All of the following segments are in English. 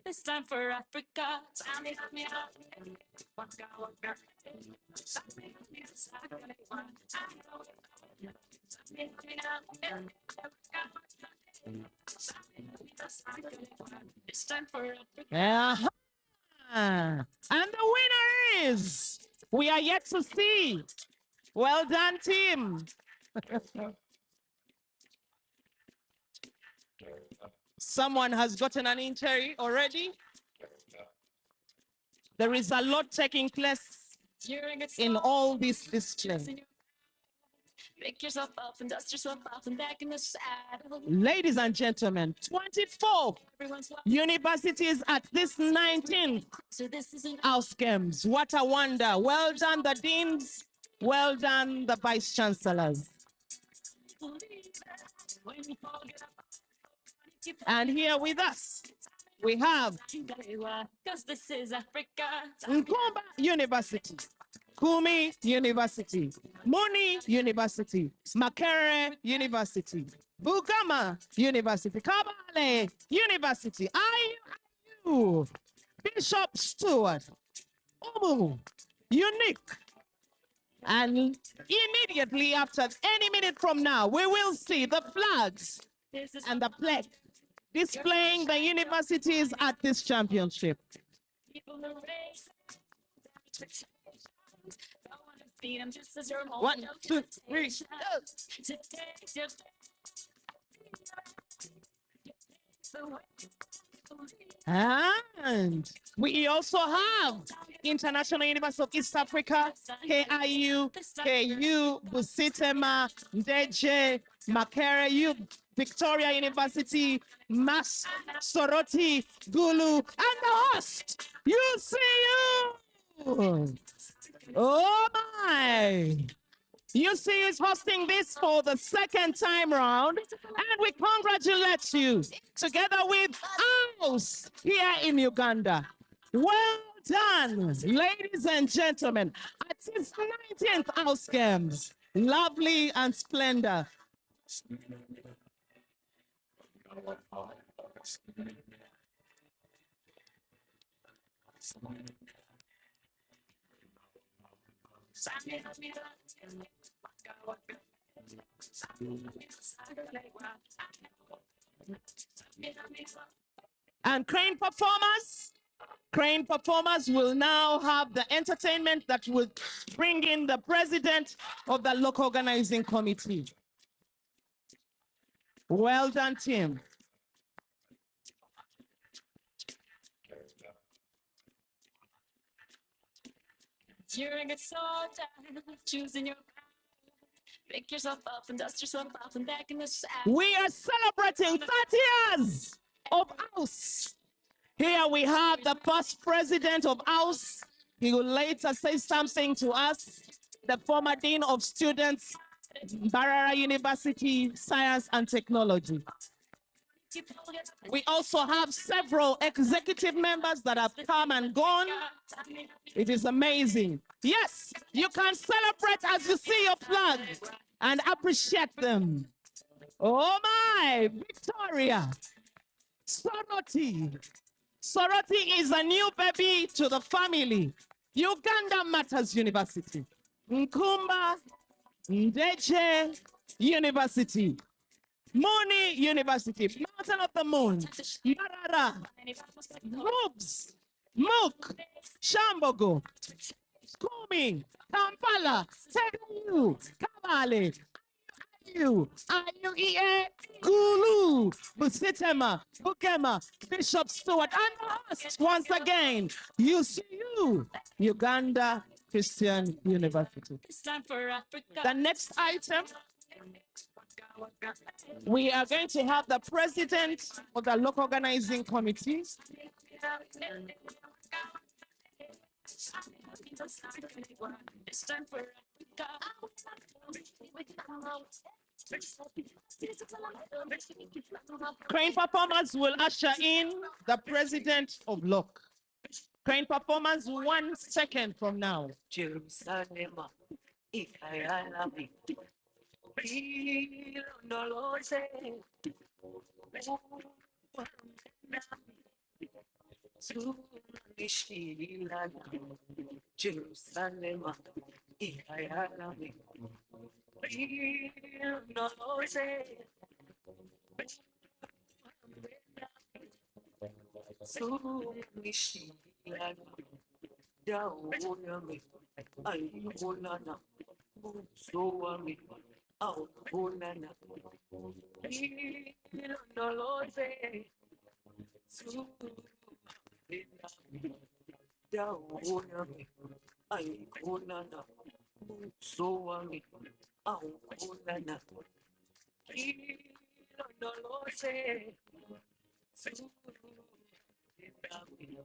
This time for Africa. This time for Africa. And the winner is, we are yet to see. Well done, team. Someone has gotten an injury already. There is a lot taking place in all this display. Pick yourself up and dust yourself off and back in the saddle. Ladies and gentlemen, 24 universities at this 19th AUUS Games. What a wonder. Well done, the deans. Well done, the vice chancellors. And here with us, we have Uganda University, Kumi University, Muni University, Makerere University, Bugama University, Kabale University, AUUS, Bishop Stewart, Umu, Unique. And immediately after, any minute from now, we will see the flags and the plaque displaying the universities at this championship. 1, 2, 3, and we also have International University of East Africa, KIU, KU, Busitema, Ndeje, Makerere, Victoria University, Mas, Soroti, Gulu, and the host, UCU. Oh my! UCU is hosting this for the second time round, and we congratulate you together with AUUS here in Uganda. Well done, ladies and gentlemen, at this 19th AUUS Games. Lovely and splendor. And crane performers will now have the entertainment that will bring in the president of the local organizing committee. Well done, team. During a time, choosing your pick yourself up and dust yourself off and back in the saddle. We are celebrating 30 years of AUUS. Here we have the first president of AUUS. He will later say something to us. The former dean of students, Mbarara University, Science and Technology. We also have several executive members that have come and gone. It is amazing. Yes, you can celebrate as you see your flag and appreciate them. Oh my, Victoria, Soroti. Soroti is a new baby to the family. Uganda Matters University. Nkumba, Ndeje University. Muni University, Mountain of the Moon, Marara, Rubs, Mook, Shambogo, Kumi, Kampala, Teru, Kabale, AUUS, Gulu, Busitema, Bukema, Bishop Stewart, and the host once again, UCU, Uganda Christian University. The next item, we are going to have the president of the local organizing committee. Crane performers will usher in the president of LOC. Crane performance 1 second from now. Jerusalem, ikayalami, ilondoloze, tunishilana. Jerusalem, ikayalami, ilondoloze, tunishilana. Daunami, ayulana, musoami, aulana, ilondoloze, tunishilana. Daunami, ayulana, musoami, aulana, ilondoloze, tunishilana.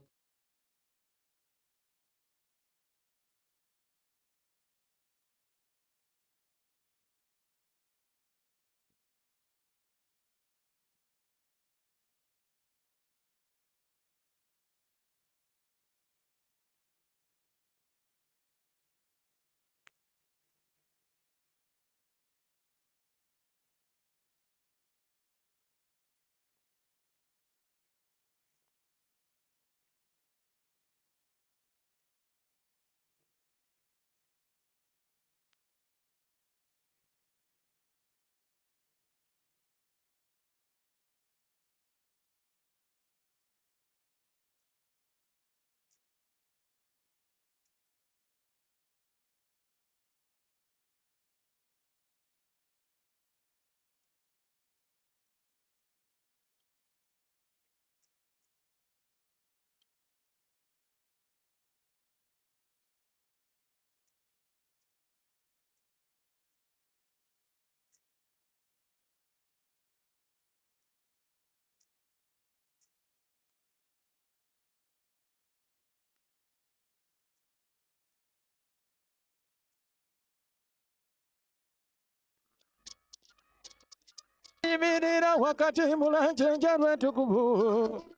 Imirira wakati mulanjenja lwetukubu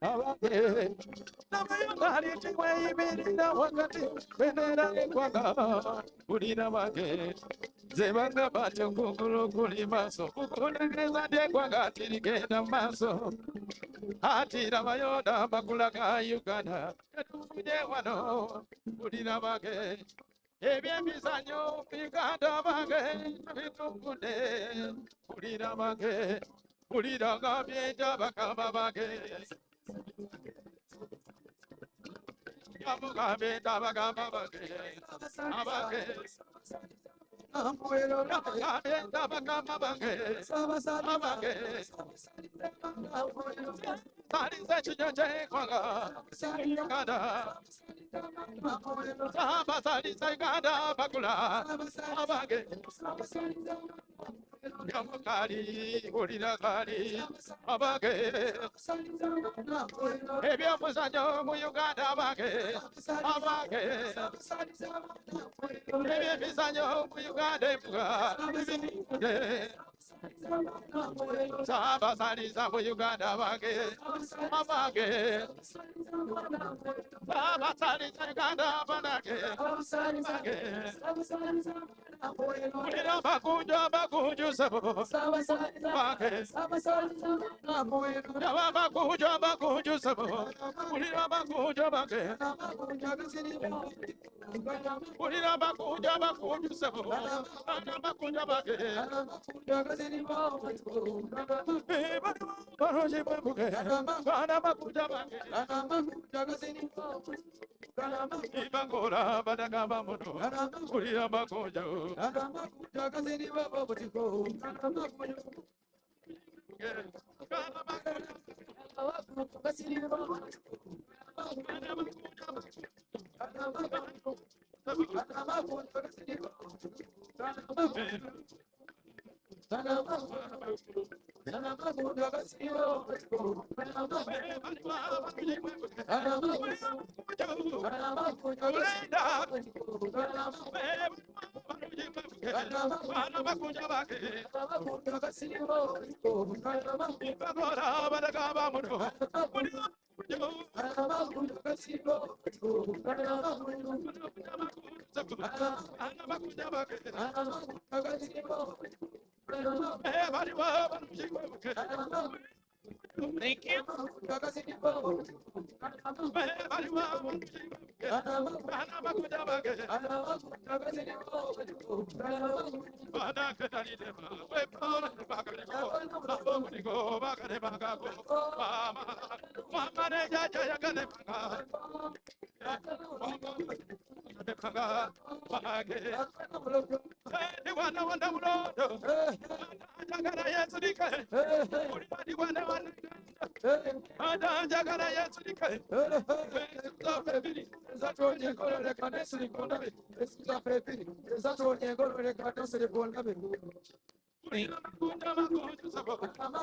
abage namayongali chimwe imirira wakati bendera ekwanga ulira bage zebanga batyo kukulu kuli maso kukunegeza ndekwanga tirigenda maso atira mayoda bakulaga Uganda etufuje wano ulira bage ebyemizanyo Uganda bage bitukude ulira bage ulira gabyeja bakama bage yamugambe tabagamba bage abage yamugambe tabagamba bage abage talize chinyonje kwanga Uganda saba talize Uganda bakula abage Yamukali, Urina Kali, Abage, Ebiamusanyo, Uganda Abage, Abage, Ebiamusanyo, Uganda Abage, Saba Sani Sabu Uganda Abage, Abage, Saba Sani Uganda Abage, Urina Bakuja Bakuju Sabu, Abage, Bakuja Bakuju Sabu, Urina Bakuja Abage, Urina Bakuja Bakuju Sabu, Bakuja Abage, Baroji Babuge, Bana Bakuja Abage, Ibangora Badagaba Mono, Urina Bakuja, Thank you.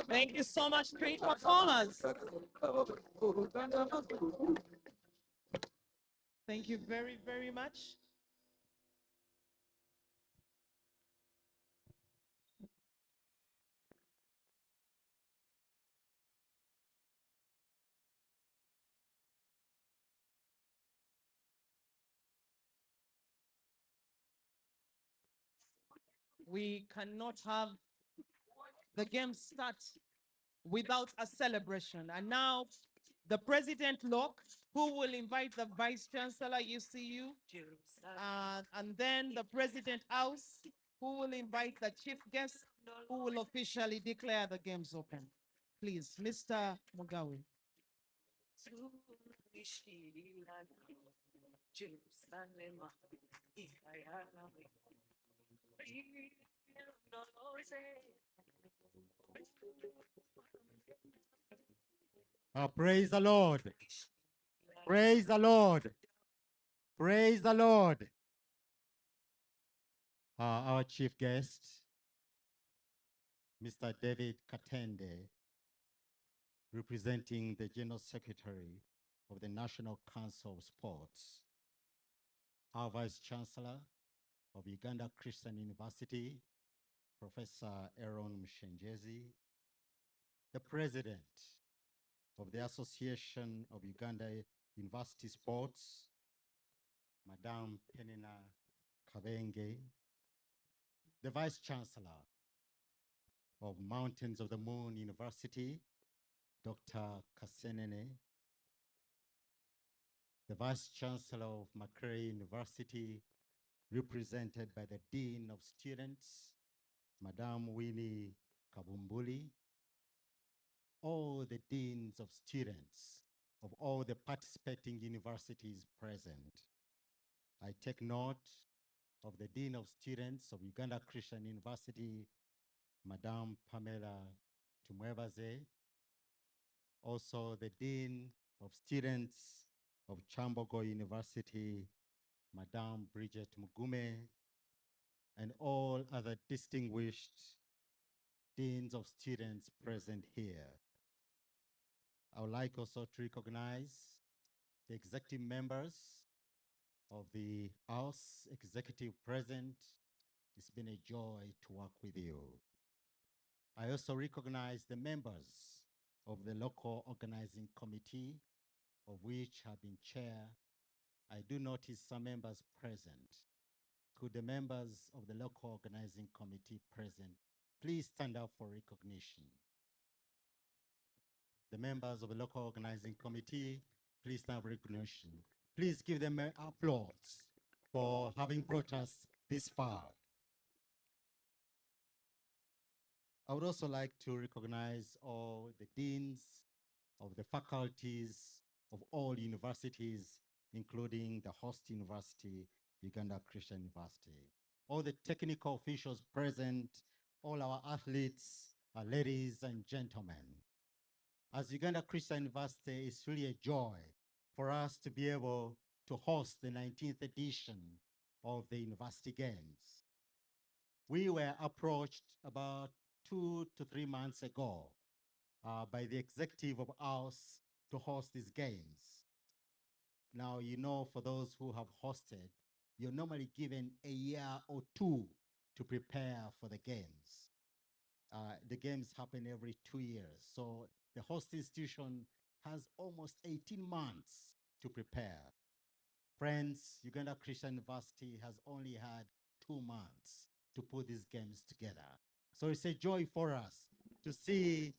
Thank you so much, great performers. Thank you very, very much. We cannot have the game start without a celebration. And now the President Locke, who will invite the Vice Chancellor, ECU, and then the President House, who will invite the chief guest, who will officially declare the games open. Please, Mr. Mugawe. Praise the Lord. Praise the Lord. Praise the Lord. Our chief guest, Mr. David Katende, representing the General Secretary of the National Council of Sports, our Vice Chancellor of Uganda Christian University, Professor Aaron Mshenjezi, the President of the Association of Uganda University Sports, Madame Penina Kabenge, the Vice Chancellor of Mountains of the Moon University, Dr. Kasenene, the Vice Chancellor of Makerere University, represented by the Dean of Students, Madame Winnie Kabumbuli, all the deans of students of all the participating universities present. I take note of the Dean of Students of Uganda Christian University, Madame Pamela Tumwebaze, also the Dean of Students of Chambogo University, Madame Bridget Mugume, and all other distinguished deans of students present here. I would like also to recognize the executive members of the AUUS executive present. It's been a joy to work with you. I also recognize the members of the local organizing committee, of which have been chair. I do notice some members present. Could the members of the local organizing committee present please stand up for recognition? The members of the local organizing committee, please stand up for recognition. Please give them an applause for having brought us this far. I would also like to recognize all the deans of the faculties of all universities, including the host university, Uganda Christian University. All the technical officials present, all our athletes, ladies and gentlemen. As Uganda Christian University, it's really a joy for us to be able to host the 19th edition of the University Games. We were approached about 2 to 3 months ago by the executive of AUUS to host these games. Now, you know, for those who have hosted, you're normally given a year or two to prepare for the games. The games happen every 2 years. So the host institution has almost 18 months to prepare. Friends, Uganda Christian University has only had 2 months to put these games together. So it's a joy for us to see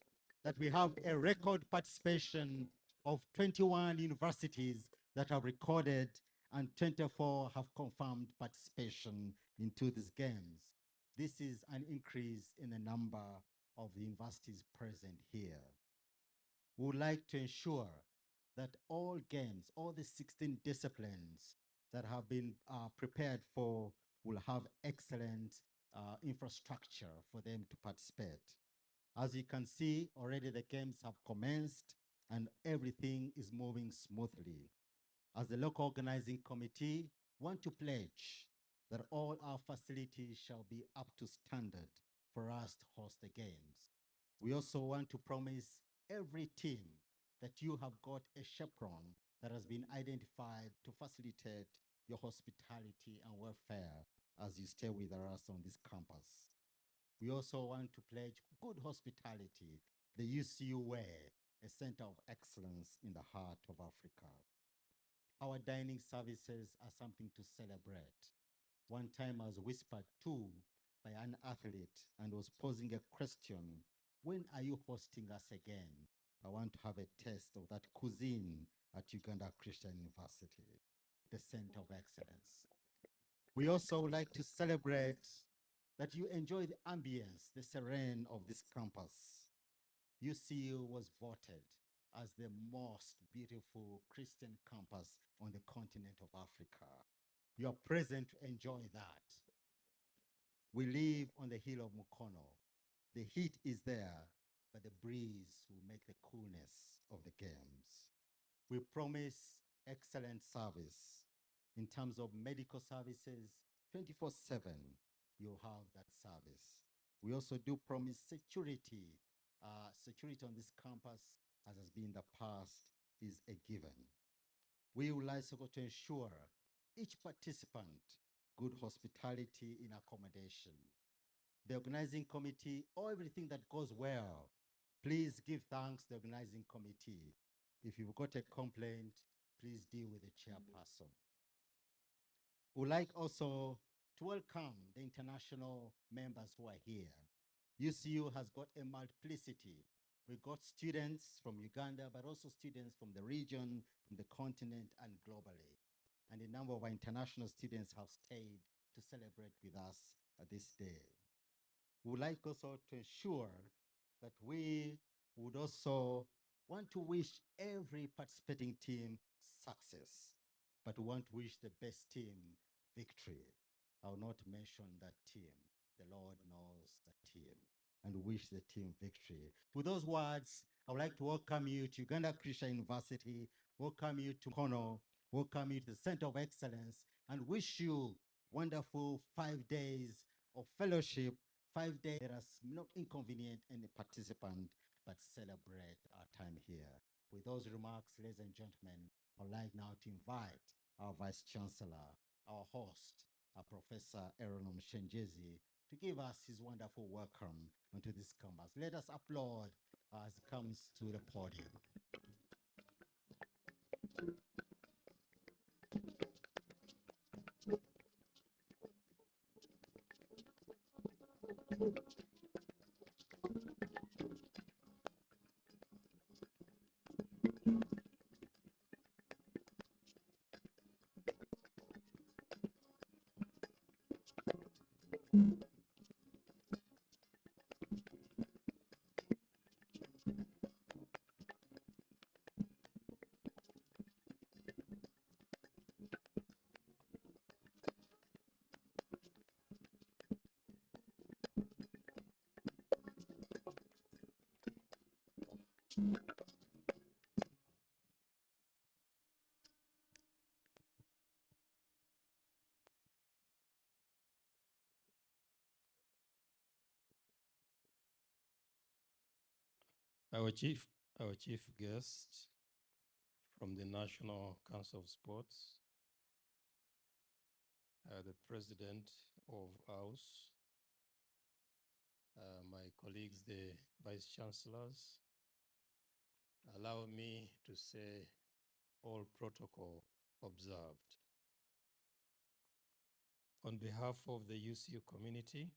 that we have a record participation of 21 universities that have recorded and 24 have confirmed participation into these games. This is an increase in the number of the universities present here. We would like to ensure that all games, all the 16 disciplines that have been prepared for will have excellent infrastructure for them to participate. As you can see, already the games have commenced and everything is moving smoothly. As the local organizing committee, want to pledge that all our facilities shall be up to standard for us to host the games. We also want to promise every team that you have got a chaperone that has been identified to facilitate your hospitality and welfare as you stay with us on this campus. We also want to pledge good hospitality, the UCU way, a center of excellence in the heart of Africa. Our dining services are something to celebrate. One time I was whispered to by an athlete and was posing a question, when are you hosting us again? I want to have a taste of that cuisine at Uganda Christian University, the center of excellence. We also like to celebrate that you enjoy the ambience, the serene of this campus. UCU was voted as the most beautiful Christian campus on the continent of Africa. You are present to enjoy that. We live on the hill of Mukono. The heat is there, but the breeze will make the coolness of the games. We promise excellent service in terms of medical services, 24/7, you'll have that service. We also do promise security. Security on this campus, as has been in the past, is a given. We would like to ensure each participant good hospitality in accommodation. The organizing committee, or everything that goes well, please give thanks to the organizing committee. If you've got a complaint, please deal with the chairperson. We'd like also to welcome the international members who are here. UCU has got a multiplicity. We've got students from Uganda, but also students from the region, from the continent, and globally. And a number of our international students have stayed to celebrate with us this day. We would like also to ensure that we would also want to wish every participating team success, but we want to wish the best team victory. I will not mention that team. The Lord knows the team, and wish the team victory. With those words, I would like to welcome you to Uganda Christian University, welcome you to Kono, welcome you to the Center of Excellence, and wish you wonderful 5 days of fellowship, 5 days that are not inconvenient any participant, but celebrate our time here. With those remarks, ladies and gentlemen, I'd like now to invite our Vice Chancellor, our host, our Professor Aaron Mshenjezi, to give us his wonderful welcome onto this campus. Let us applaud as he comes to the podium. Our chief guest from the National Council of Sports, the president of AUUS, my colleagues, the vice chancellors, Allow me to say all protocol observed. On behalf of the UCU community,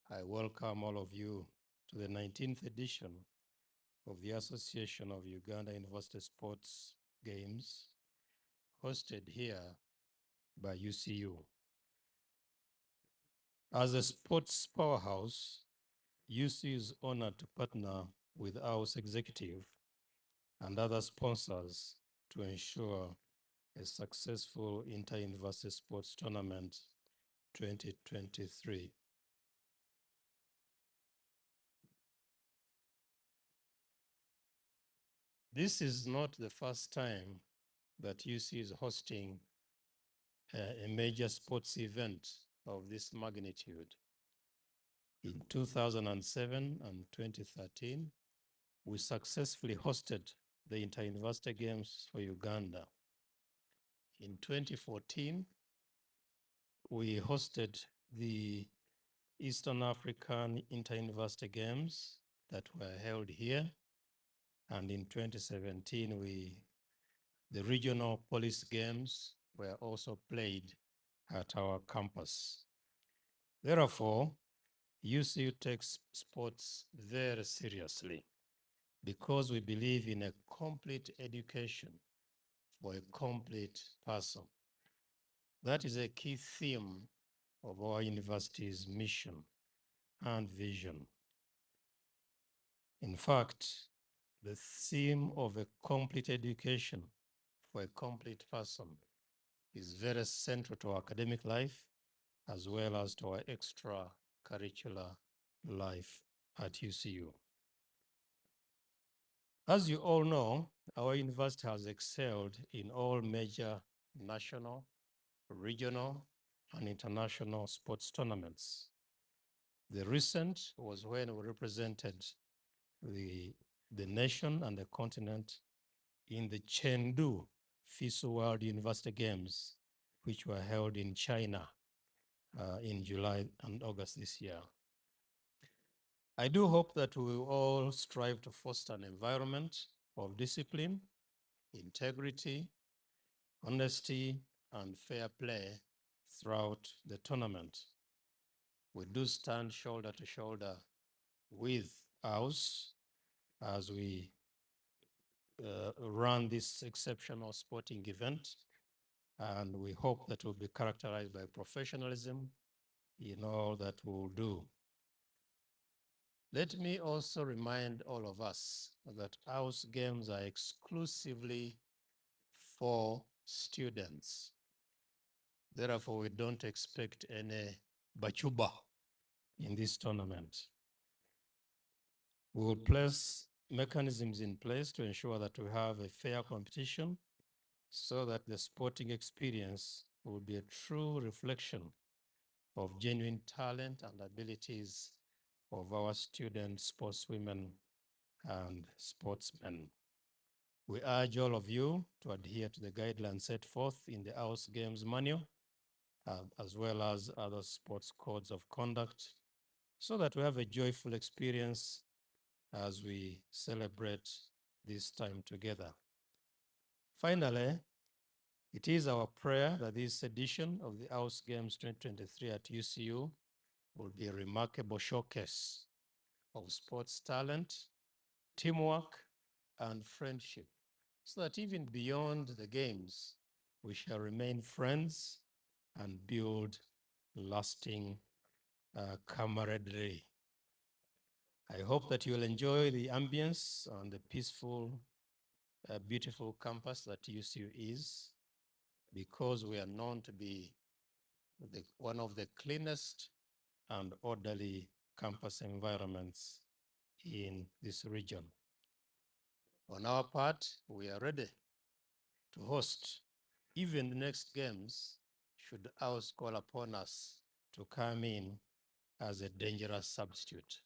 I welcome all of you to the 19th edition of the Association of Uganda University Sports Games, hosted here by UCU. As a sports powerhouse, UCU is honored to partner with AUUS executive and other sponsors to ensure a successful inter-university sports tournament 2023. This is not the first time that UC is hosting a major sports event of this magnitude. In 2007 and 2013, we successfully hosted the Inter-University Games for Uganda. In 2014, we hosted the Eastern African Inter-University Games that were held here. And in 2017, the regional police games were also played at our campus. Therefore, UCU takes sports very seriously because we believe in a complete education for a complete person. That is a key theme of our university's mission and vision. In fact, the theme of a complete education for a complete person is very central to our academic life as well as to our extracurricular life at UCU. As you all know, our university has excelled in all major national, regional, and international sports tournaments. The recent was when we represented the nation and the continent in the Chengdu FISU World University Games, which were held in China in July and August this year. I do hope that we will all strive to foster an environment of discipline, integrity, honesty, and fair play throughout the tournament. We do stand shoulder to shoulder with AUUS as we run this exceptional sporting event, and we hope that will be characterized by professionalism in all that we'll do. Let me also remind all of us that AUUS games are exclusively for students. Therefore, we don't expect any bachuba in this tournament. We will place mechanisms in place to ensure that we have a fair competition so that the sporting experience will be a true reflection of genuine talent and abilities of our students, sportswomen, and sportsmen. We urge all of you to adhere to the guidelines set forth in the AUUS Games Manual, as well as other sports codes of conduct, so that we have a joyful experience as we celebrate this time together. Finally, it is our prayer that this edition of the AUUS Games 2023 at UCU will be a remarkable showcase of sports talent, teamwork, and friendship, so that even beyond the games, we shall remain friends and build lasting camaraderie. I hope that you'll enjoy the ambience and the peaceful, beautiful campus that UCU is, because we are known to be one of the cleanest and orderly campus environments in this region. On our part, we are ready to host even the next games should AUUS call upon us to come in as a dangerous substitute.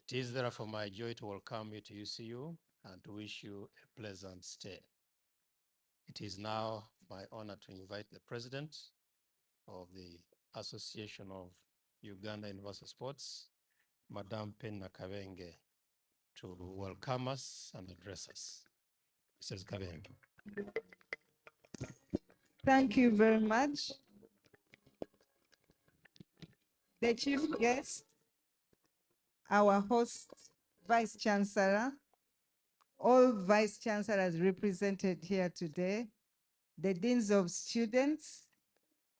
It is therefore my joy to welcome you to UCU and to wish you a pleasant stay. It is now my honor to invite the President of the Association of Uganda University Sports, Madam Penna Kavenge, to welcome us and address us. Mrs. Kabenga. Thank you very much. The chief guest, our host, Vice Chancellor, all Vice Chancellors represented here today, the deans of students,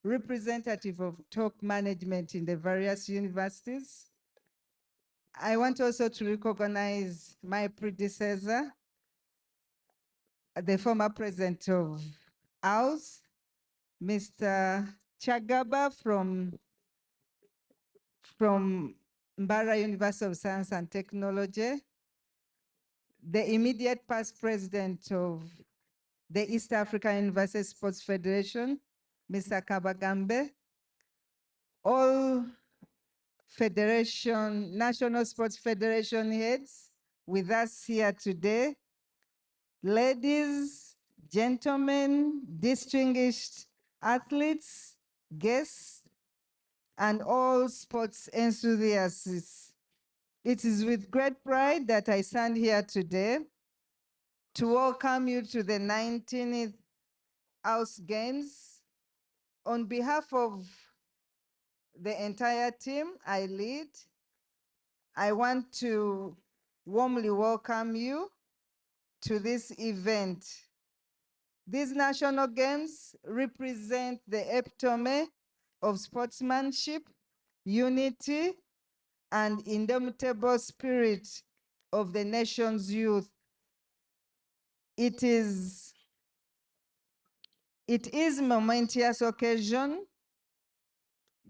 representative of top management in the various universities. I want also to recognize my predecessor, the former president of AUUS, Mr. Chagaba from Mbara University of Science and Technology, the immediate past president of the East African University Sports Federation, Mr. Kabagambe, all federation, national sports federation heads with us here today, ladies, gentlemen, distinguished athletes, guests, and all sports enthusiasts. It is with great pride that I stand here today to welcome you to the 19th AUUS Games. On behalf of the entire team I lead, I want to warmly welcome you to this event. These national games represent the epitome of sportsmanship, unity, and indomitable spirit of the nation's youth. It is a momentous occasion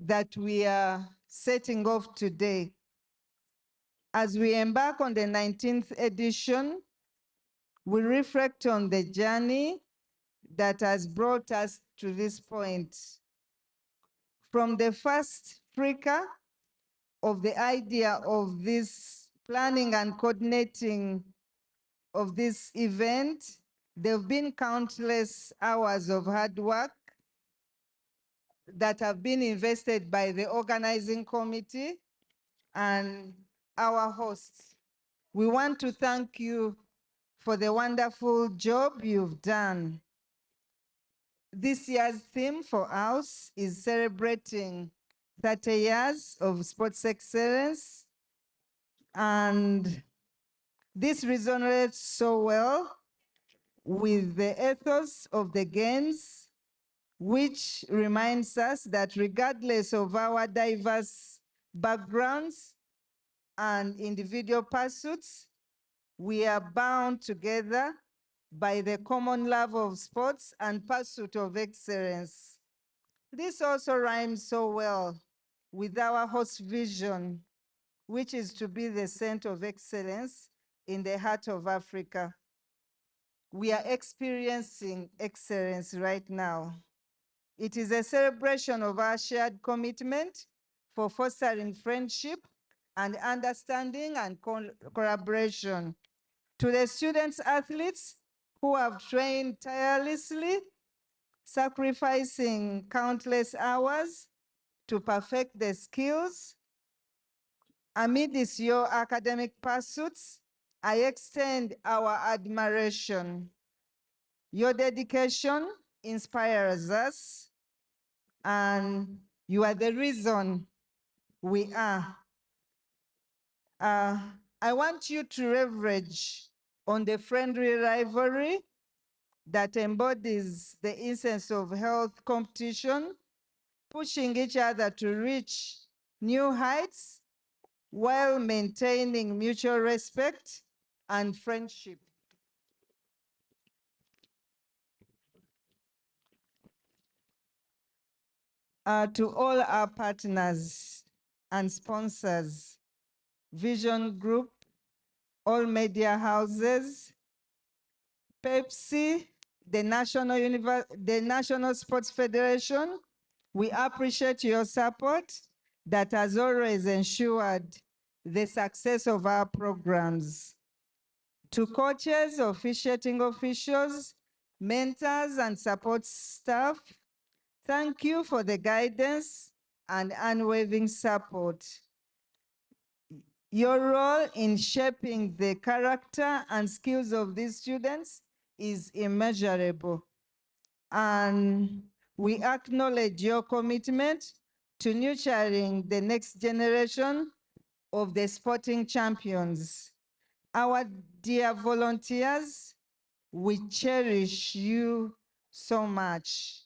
that we are setting off today. As we embark on the 19th edition, we reflect on the journey that has brought us to this point. From the first flicker of the idea of this planning and coordinating of this event, there have been countless hours of hard work that have been invested by the organizing committee and our hosts. We want to thank you for the wonderful job you've done. This year's theme for AUUS is celebrating 30 years of sports excellence, and this resonates so well with the ethos of the Games, which reminds us that regardless of our diverse backgrounds and individual pursuits, we are bound together by the common love of sports and pursuit of excellence. This also rhymes so well with our host vision, which is to be the center of excellence in the heart of Africa. We are experiencing excellence right now. It is a celebration of our shared commitment for fostering friendship and understanding and collaboration. To the students athletes who have trained tirelessly, sacrificing countless hours to perfect their skills, amidst your academic pursuits, I extend our admiration. Your dedication inspires us, and you are the reason we are. I want you to leverage on the friendly rivalry that embodies the essence of health competition, pushing each other to reach new heights while maintaining mutual respect and friendship. To all our partners and sponsors, Vision Group, all media houses, Pepsi, the National Sports Federation, we appreciate your support that has always ensured the success of our programs. To coaches, officiating officials, mentors, and support staff, thank you for the guidance and unwavering support. Your role in shaping the character and skills of these students is immeasurable. And we acknowledge your commitment to nurturing the next generation of the sporting champions. Our dear volunteers, we cherish you so much.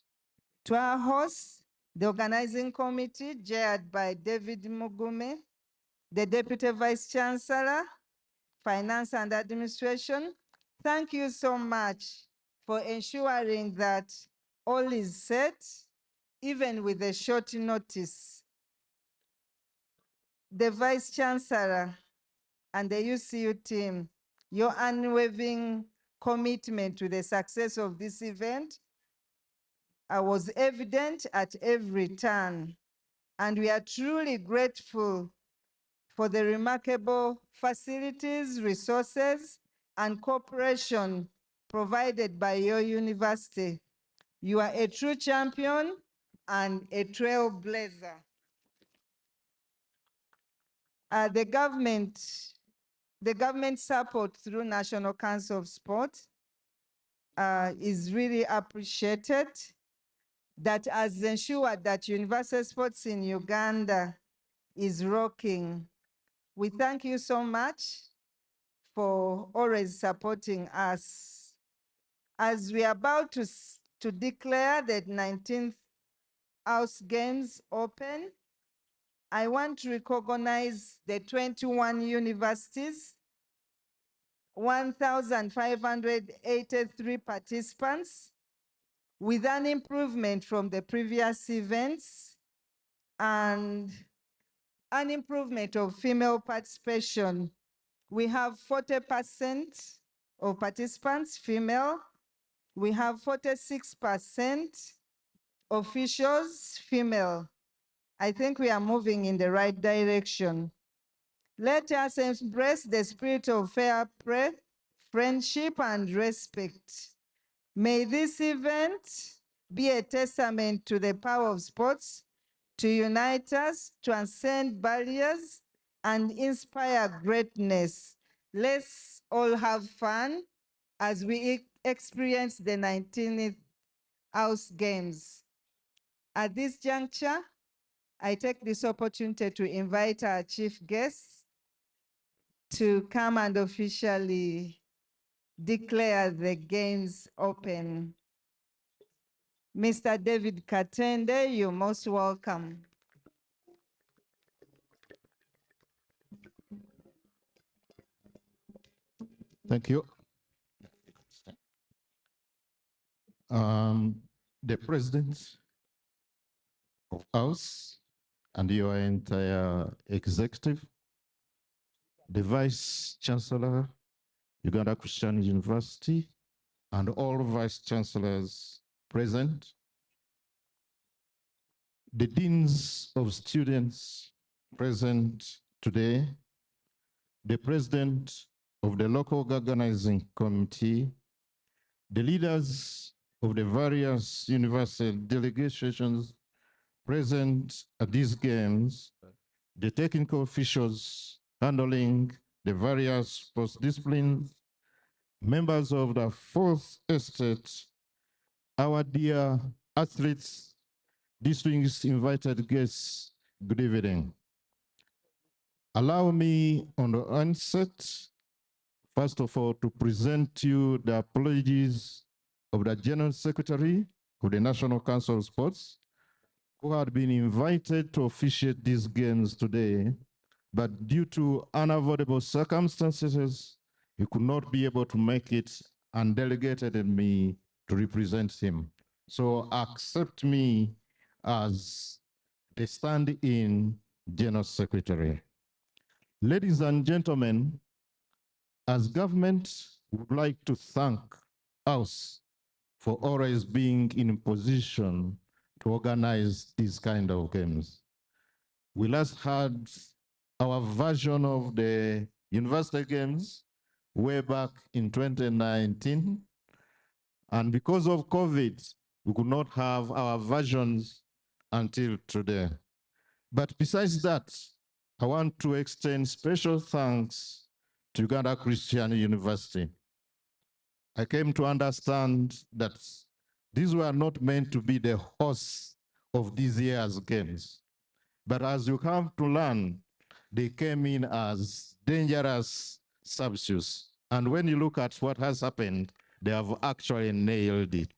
To our hosts, the organizing committee chaired by David Mugume, the Deputy Vice Chancellor, Finance and Administration, thank you so much for ensuring that all is set, even with a short notice. The Vice Chancellor and the UCU team, your unwavering commitment to the success of this event was evident at every turn. And we are truly grateful for the remarkable facilities, resources, and cooperation provided by your university. You are a true champion and a trailblazer. The government support through National Council of Sport is really appreciated. That has ensured that universal sports in Uganda is rocking. We thank you so much for always supporting us. As we are about to declare the 19th AUUS Games open, I want to recognize the 21 universities, 1,583 participants, with an improvement from the previous events and an improvement of female participation. We have 40% of participants female. We have 46% officials female. I think we are moving in the right direction. Let us embrace the spirit of fair play, friendship, and respect. May this event be a testament to the power of sports to unite us, transcend barriers, and inspire greatness. Let's all have fun as we experience the 19th AUUS Games. At this juncture, I take this opportunity to invite our chief guests to come and officially declare the games open. Mr. David Katende, you're most welcome. Thank you. The president of House and your entire executive, the vice chancellor, Uganda Christian University, and all vice chancellors present, the deans of students present today, the president of the local organizing committee, the leaders of the various university delegations present at these games, the technical officials handling the various sports disciplines, members of the Fourth Estate, our dear athletes, distinguished invited guests, good evening. Allow me on the onset, first of all, to present to you the apologies of the General Secretary of the National Council of Sports, who had been invited to officiate these games today, but due to unavoidable circumstances, he could not be able to make it and delegated me to represent him. So accept me as the stand-in General Secretary. Ladies and gentlemen, as government, we would like to thank us for always being in position to organize these kind of games. We last had our version of the university games way back in 2019. And because of COVID, we could not have our versions until today. But besides that, I want to extend special thanks to Uganda Christian University. I came to understand that these were not meant to be the hosts of this year's games. But as you come to learn, they came in as dangerous substitutes. And when you look at what has happened, they have actually nailed it.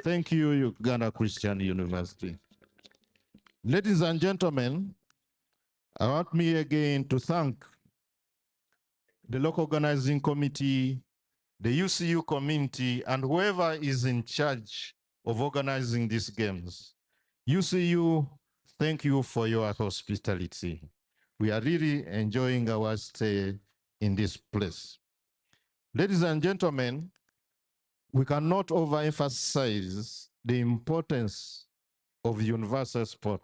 Thank you, Uganda Christian University. Ladies and gentlemen, I want me again to thank the local organizing committee, the UCU community, and whoever is in charge of organizing these games. UCU, thank you for your hospitality. We are really enjoying our stay in this place. Ladies and gentlemen, we cannot overemphasize the importance of universal sport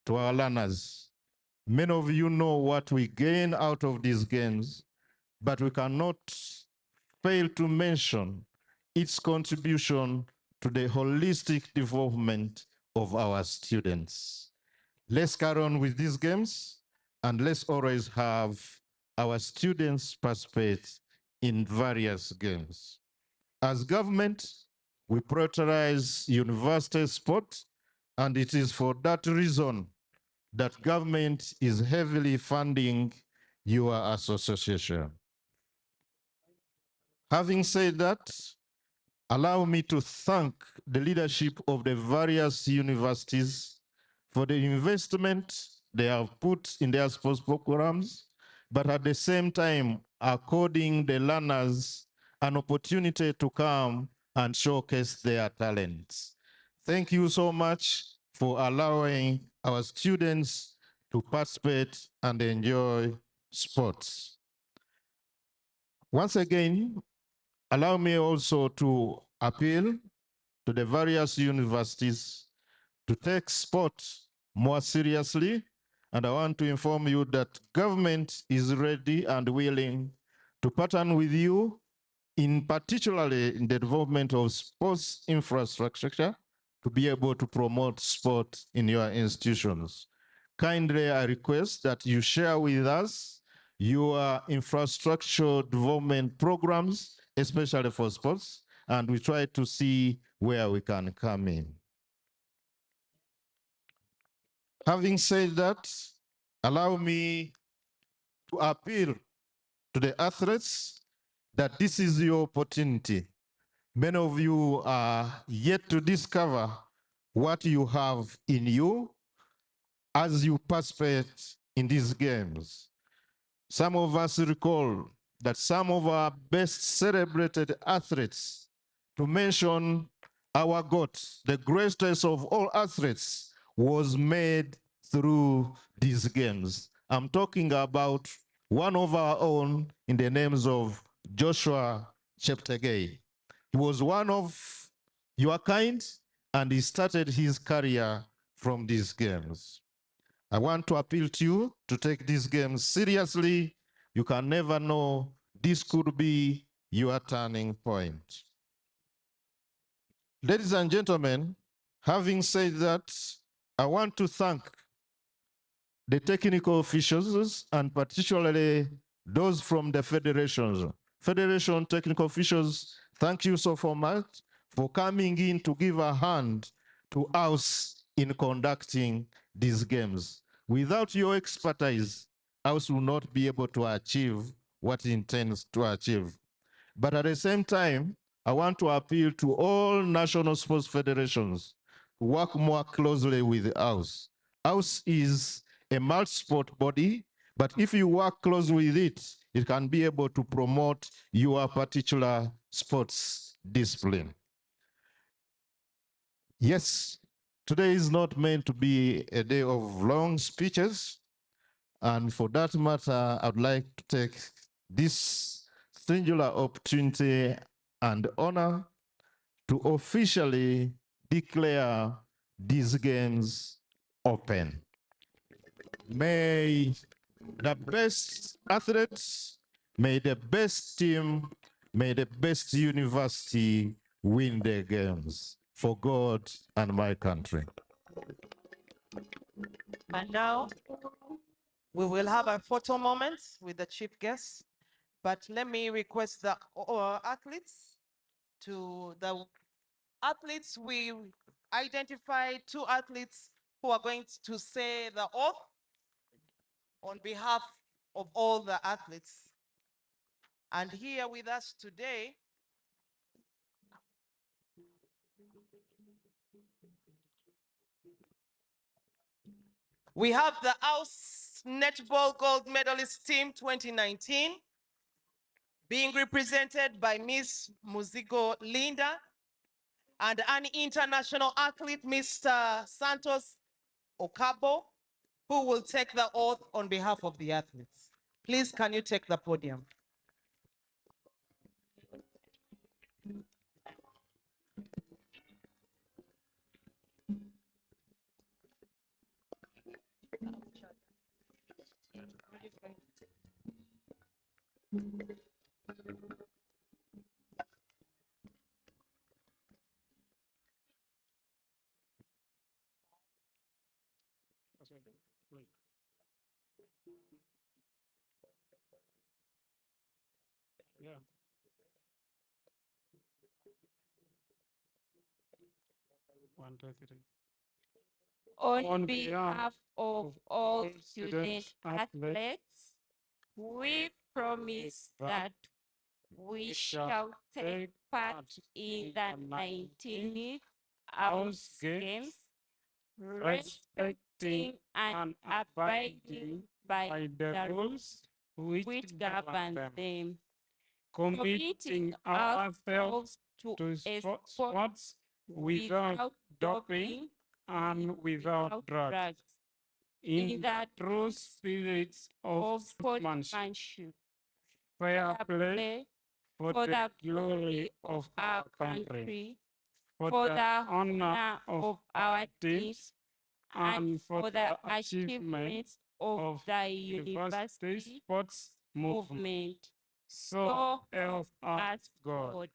to our learners. Many of you know what we gain out of these games, but we cannot fail to mention its contribution to the holistic development of our students. Let's carry on with these games, and let's always have our students participate in various games. As government, we prioritize university sport, and it is for that reason that government is heavily funding your association. Having said that, allow me to thank the leadership of the various universities for the investment they have put in their sports programs, but at the same time, according the learners an opportunity to come and showcase their talents. Thank you so much for allowing our students to participate and enjoy sports. Once again, allow me also to appeal to the various universities to take sport more seriously. And I want to inform you that government is ready and willing to partner with you, in particularly in the development of sports infrastructure, to be able to promote sport in your institutions. Kindly, I request that you share with us your infrastructure development programs, especially for sports, and we try to see where we can come in. Having said that, allow me to appeal to the athletes that this is your opportunity. Many of you are yet to discover what you have in you as you participate in these games. Some of us recall that some of our best celebrated athletes, to mention our GOAT, the greatest of all athletes, was made through these games. I'm talking about one of our own in the names of Joshua Cheptegei. He was one of your kind, and he started his career from these games. I want to appeal to you to take these games seriously. You can never know, this could be your turning point. Ladies and gentlemen, having said that, I want to thank the technical officials and particularly those from the federations. Federation technical officials, thank you so much for coming in to give a hand to us in conducting these games. Without your expertise, us will not be able to achieve what it intends to achieve. But at the same time, I want to appeal to all national sports federations to work more closely with us. AUUS is a multi-sport body, but if you work closely with it, it can be able to promote your particular sports discipline. Yes, today is not meant to be a day of long speeches. And for that matter, I'd like to take this singular opportunity and honor to officially declare these games open. May the best athletes, may the best team, may the best university win the games for God and my country. And now, We will have a photo moment with the chief guest, but let me request the athletes we identified 2 athletes who are going to say the oath on behalf of all the athletes. And here with us today, we have the AUUS Netball Gold Medalist Team 2019, being represented by Miss Muzigo Linda, and an international athlete, Mr. Santos Okabo, who will take the oath on behalf of the athletes. Please, can you take the podium? Yeah. One, two, three. On behalf of all student athletes, we promise that we shall take part in the 19th AUUS Games, respecting and abiding by the rules which govern them, committing ourselves to a sports without doping and without drugs, in the true spirit of sportsmanship, fair play, for the glory of our country, for the honor of our teams, and for the achievements of the university sports movement. So help us God.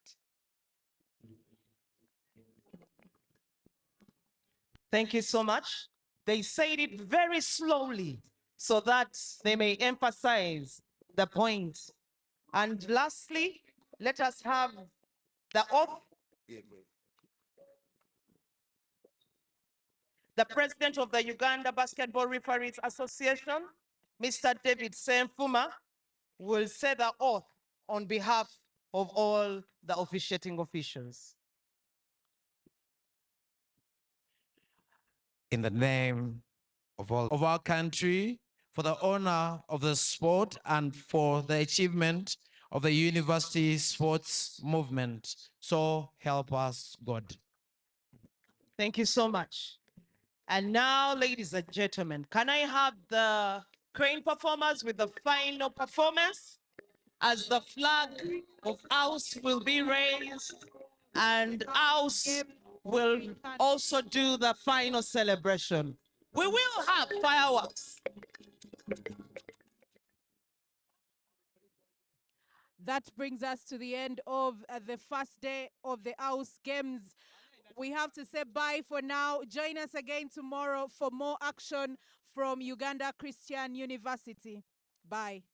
Thank you so much. They said it very slowly so that they may emphasize the point. And lastly, let us have the oath. The president of the Uganda Basketball Referees Association, Mr. David Senfuma, will say the oath on behalf of all the officiating officials. In the name of all of our country, for the honor of the sport and for the achievement of the university sports movement. So help us God. Thank you so much. And now, ladies and gentlemen, can I have the crane performers with the final performance as the flag of AUUS will be raised and AUUS will also do the final celebration. We will have fireworks. That brings us to the end of the first day of the AUUS Games. We have to say bye for now. Join us again tomorrow for more action from Uganda Christian University. Bye.